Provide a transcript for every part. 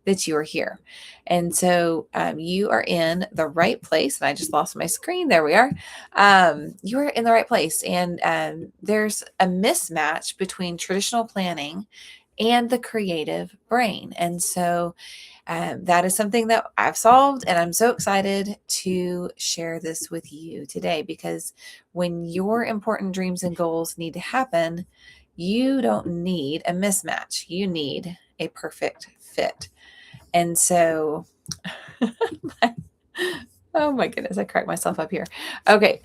that you are here. And so you are in the right place. And I just lost my screen. There we are. You are in the right place. And there's a mismatch between traditional planning and the creative brain. And so that is something that I've solved. And I'm so excited to share this with you today, because when your important dreams and goals need to happen, you don't need a mismatch. You need a perfect fit. And so, oh my goodness, I cracked myself up here. Okay.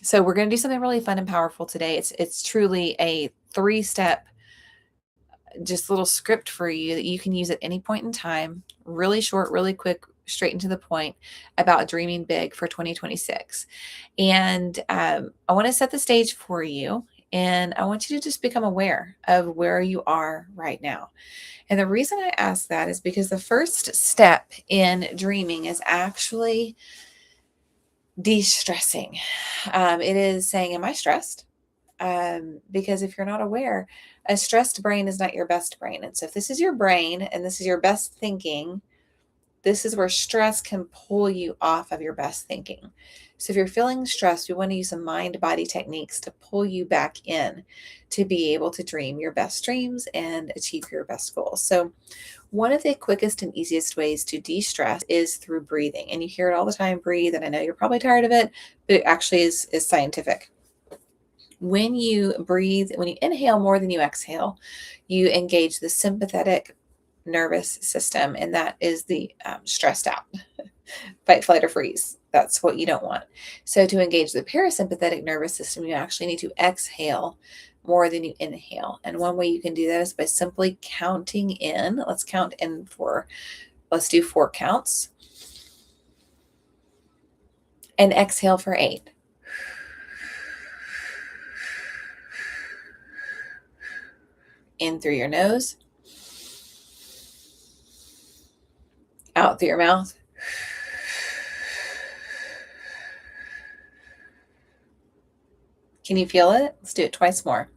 So we're going to do something really fun and powerful today. It's truly a 3-step, just little script for you that you can use at any point in time. Really short, really quick, straight into the point, about dreaming big for 2026. And I want to set the stage for you. And I want you to just become aware of where you are right now. And the reason I ask that is because the first step in dreaming is actually de-stressing. It is saying, am I stressed? Because if you're not aware, a stressed brain is not your best brain. And so if this is your brain and this is your best thinking, this is where stress can pull you off of your best thinking. So if you're feeling stressed, we want to use some mind body techniques to pull you back in to be able to dream your best dreams and achieve your best goals. So one of the quickest and easiest ways to de-stress is through breathing. And you hear it all the time, breathe. And I know you're probably tired of it, but it actually is scientific. When you breathe, when you inhale more than you exhale, you engage the sympathetic nervous system, and that is the stressed out, fight, flight, or freeze. That's what you don't want. So to engage the parasympathetic nervous system, you actually need to exhale more than you inhale. And one way you can do that is by simply counting in. Let's count in let's do 4 counts. And exhale for 8. In through your nose, out through your mouth. Can you feel it? Let's do it twice more.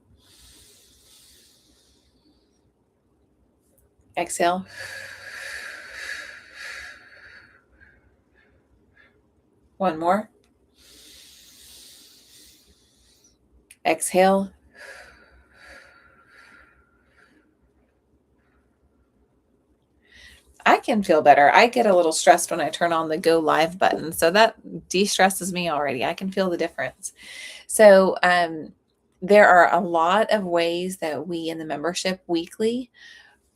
Exhale. One more. Exhale. I can feel better. I get a little stressed when I turn on the go live button. So that de-stresses me already. I can feel the difference. So there are a lot of ways that we in the membership weekly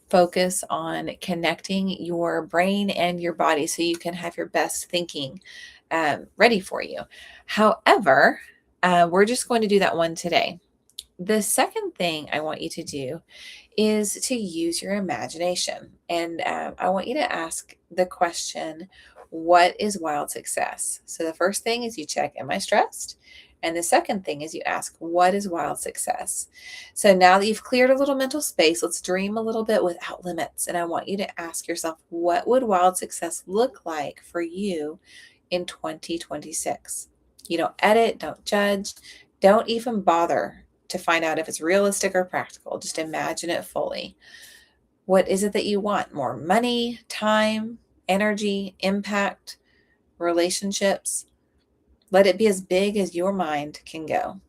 focus on connecting your brain and your body so you can have your best thinking ready for you. However, we're just going to do that one today. The second thing I want you to do is to use your imagination. And I want you to ask the question, what is wild success? So the first thing is you check, am I stressed? And the second thing is you ask, what is wild success? So now that you've cleared a little mental space, let's dream a little bit without limits. And I want you to ask yourself, what would wild success look like for you in 2026? You don't edit, don't judge, don't even bother to find out if it's realistic or practical. Just imagine it fully. What is it that you want? More money, time, energy, impact, relationships? Let it be as big as your mind can go.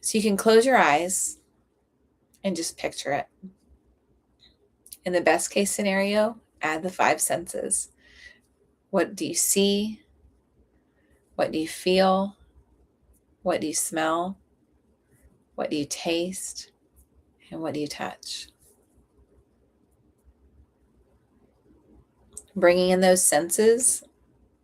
So you can close your eyes and just picture it. In the best case scenario, add the 5 senses. What do you see? What do you feel? What do you smell? What do you taste? And what do you touch? Bringing in those senses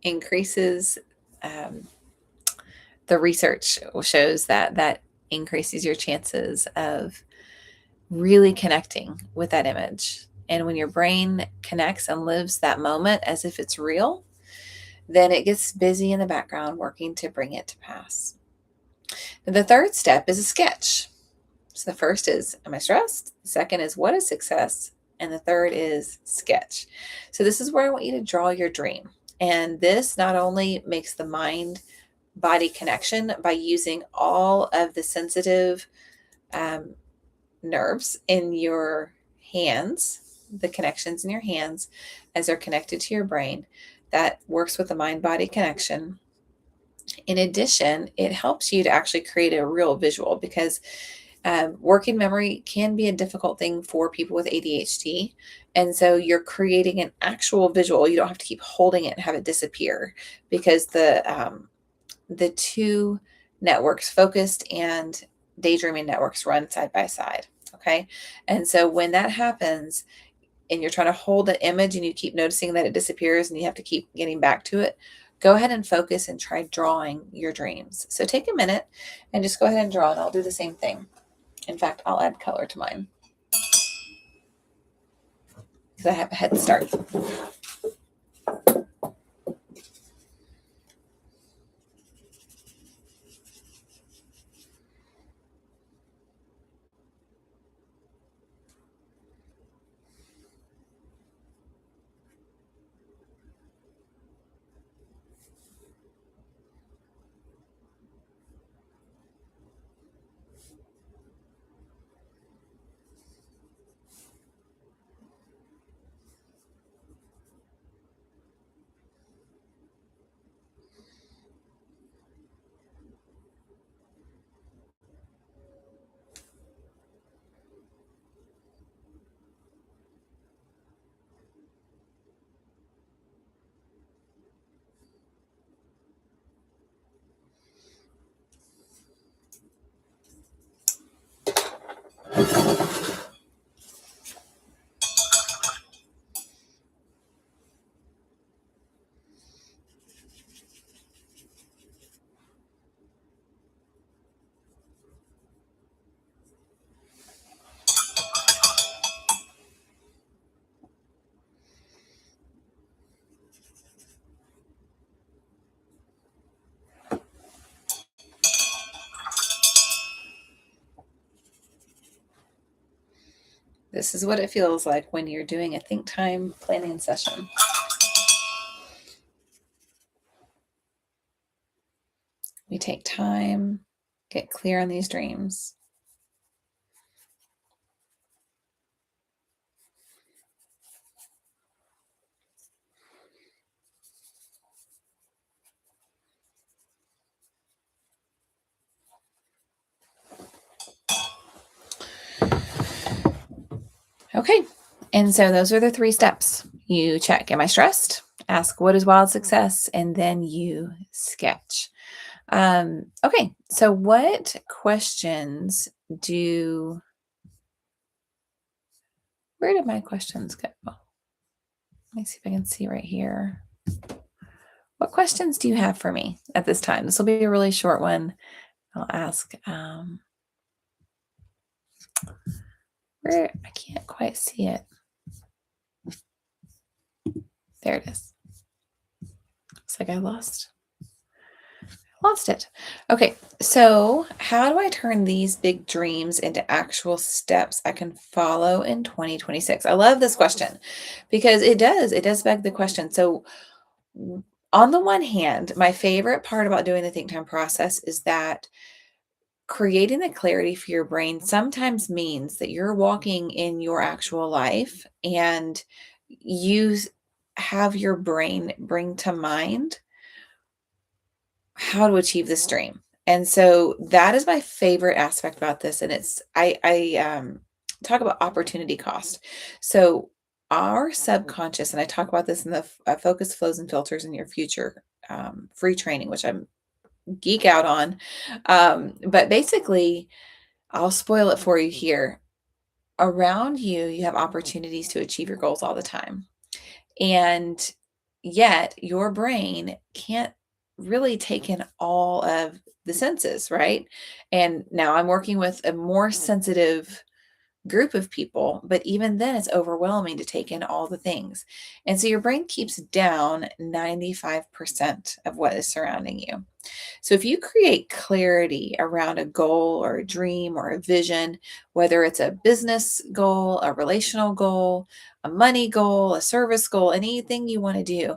increases, the research shows that increases your chances of really connecting with that image. And when your brain connects and lives that moment as if it's real, then it gets busy in the background working to bring it to pass. And the third step is a sketch. So the first is, am I stressed? The second is, what is success? And the third is sketch. So this is where I want you to draw your dream. And this not only makes the mind body connection by using all of the sensitive um, nerves in your hands, the connections in your hands as they're connected to your brain. That works with the mind body connection. In addition, it helps you to actually create a real visual because working memory can be a difficult thing for people with ADHD. And so you're creating an actual visual. You don't have to keep holding it and have it disappear because the two networks, focused and daydreaming networks, run side by side. Okay. And so when that happens and you're trying to hold an image and you keep noticing that it disappears and you have to keep getting back to it, go ahead and focus and try drawing your dreams. So take a minute and just go ahead and draw, and I'll do the same thing. In fact, I'll add color to mine because I have a head start. This is what it feels like when you're doing a think time planning session. We take time, get clear on these dreams. Okay. And so those are the 3 steps. You check, am I stressed? Ask, what is wild success? And then you sketch. Okay. So what questions where did my questions go? Let me see if I can see right here. What questions do you have for me at this time? This will be a really short one. I'll ask, where I can't quite see it. There it is. Looks like I lost it. Okay, so how do I turn these big dreams into actual steps I can follow in 2026? I love this question because it does beg the question. So on the one hand, my favorite part about doing the think time process is that creating the clarity for your brain sometimes means that you're walking in your actual life and you have your brain bring to mind how to achieve this dream. And so that is my favorite aspect about this. And I talk about opportunity cost. So our subconscious, and I talk about this in the focus, flows, and filters in your future free training, which I'm geek out on. But basically, I'll spoil it for you here. Around you, you have opportunities to achieve your goals all the time. And yet your brain can't really take in all of the senses, right? And now I'm working with a more sensitive group of people, but even then it's overwhelming to take in all the things. And so your brain keeps down 95% of what is surrounding you. So if you create clarity around a goal or a dream or a vision, whether it's a business goal, a relational goal, a money goal, a service goal, anything you want to do,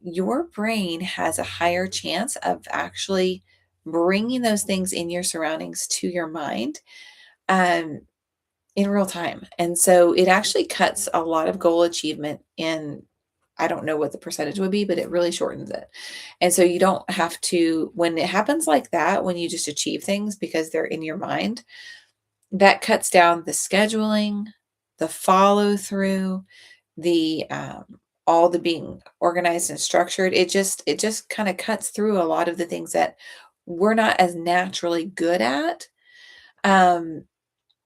your brain has a higher chance of actually bringing those things in your surroundings to your mind. Um, in real time. And so it actually cuts a lot of goal achievement in, I don't know what the percentage would be, but it really shortens it. And so you don't have to, when it happens like that, when you just achieve things because they're in your mind, that cuts down the scheduling, the follow through, the all the being organized and structured. It just kind of cuts through a lot of the things that we're not as naturally good at. Um,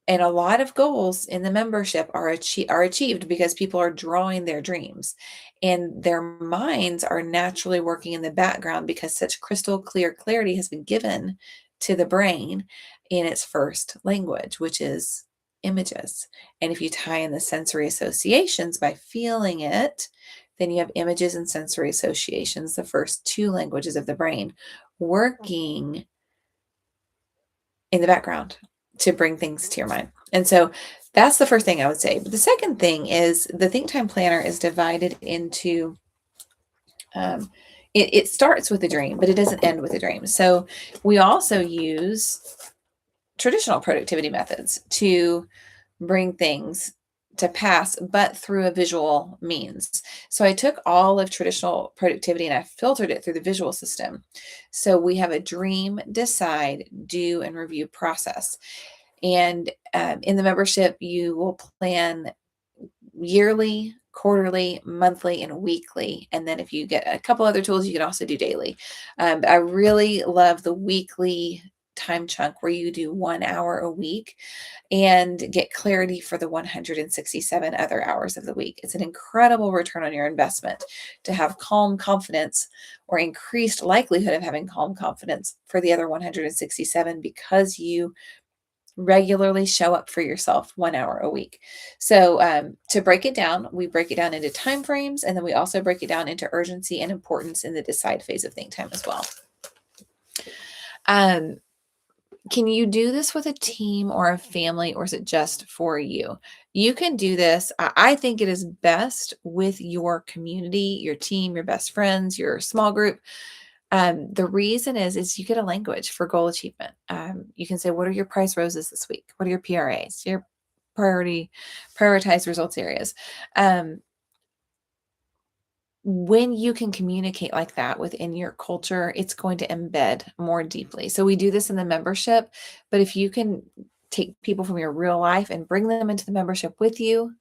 and a lot of goals in the membership are achieved because people are drawing their dreams and their minds are naturally working in the background because such crystal clear clarity has been given to the brain in its first language, which is images. And if you tie in the sensory associations by feeling it, then you have images and sensory associations, the first two languages of the brain, working in the background to bring things to your mind. And so that's the first thing I would say. But the second thing is the Think Time Planner is divided into, um, it starts with a dream, but it doesn't end with a dream. So we also use traditional productivity methods to bring things to pass, but through a visual means. So I took all of traditional productivity and I filtered it through the visual system. So we have a dream, decide, do, and review process. And in the membership, you will plan yearly, quarterly, monthly, and weekly. And then if you get a couple other tools, you can also do daily. I really love the weekly time chunk where you do 1 hour a week and get clarity for the 167 other hours of the week. It's an incredible return on your investment to have calm confidence or increased likelihood of having calm confidence for the other 167 because you regularly show up for yourself 1 hour a week. So to break it down, we break it down into time frames, and then we also break it down into urgency and importance in the decide phase of think time as well. Can you do this with a team or a family, or is it just for you? You can do this. I think it is best with your community, your team, your best friends, your small group. The reason is you get a language for goal achievement. You can say, what are your price roses this week? What are your PRAs? Your prioritized results areas. When you can communicate like that within your culture, it's going to embed more deeply. So we do this in the membership, but if you can take people from your real life and bring them into the membership with you,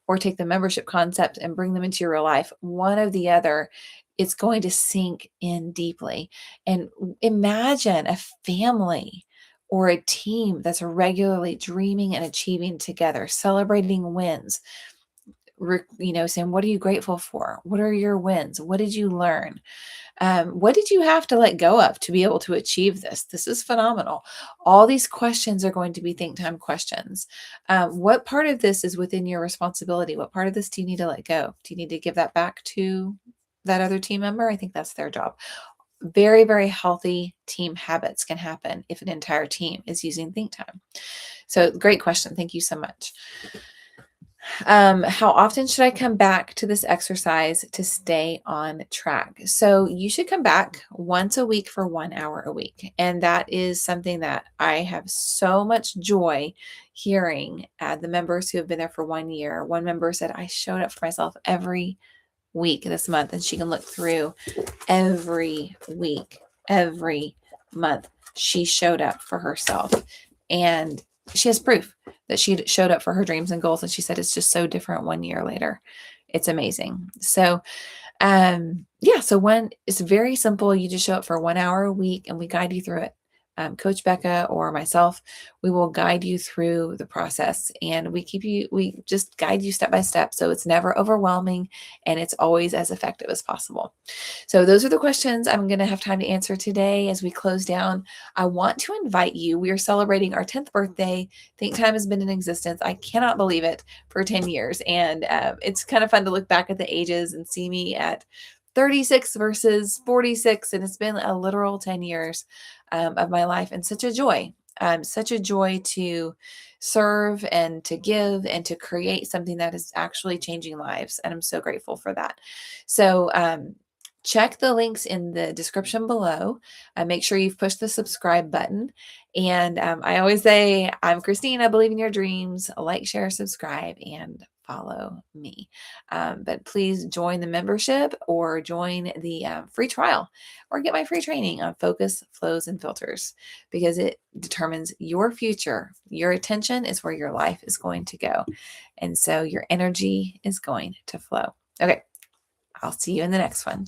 or take the membership concept and bring them into your real life, one or the other, it's going to sink in deeply. And imagine a family or a team that's regularly dreaming and achieving together, celebrating wins, saying, what are you grateful for? What are your wins? What did you learn? What did you have to let go of to be able to achieve this? This is phenomenal. All these questions are going to be think time questions. What part of this is within your responsibility? What part of this do you need to let go? Do you need to give that back to that other team member? I think that's their job. Very, very healthy team habits can happen if an entire team is using think time. So great question. Thank you so much. How often should I come back to this exercise to stay on track? So you should come back once a week for 1 hour a week. And that is something that I have so much joy hearing the members who have been there for 1 year. One member said, I showed up for myself every week this month, and she can look through every week, every month. She showed up for herself, and she has proof that she showed up for her dreams and goals. And she said, it's just so different 1 year later. It's amazing. So, so one, it's very simple. You just show up for 1 hour a week and we guide you through it. Coach Becca or myself, we will guide you through the process, and we just guide you step by step. So it's never overwhelming and it's always as effective as possible. So those are the questions I'm going to have time to answer today as we close down. I want to invite you. We are celebrating our 10th birthday. Think Time has been in existence. I cannot believe it, for 10 years. And it's kind of fun to look back at the ages and see me at 36 versus 46. And it's been a literal 10 years of my life, and such a joy to serve and to give and to create something that is actually changing lives. And I'm so grateful for that. So, check the links in the description below. Make sure you've pushed the subscribe button. And I always say, I'm Christine. I believe in your dreams. Like, share, subscribe, and follow me. But please join the membership or join the free trial or get my free training on focus, flows, and filters, because it determines your future. Your attention is where your life is going to go. And so your energy is going to flow. Okay. I'll see you in the next one.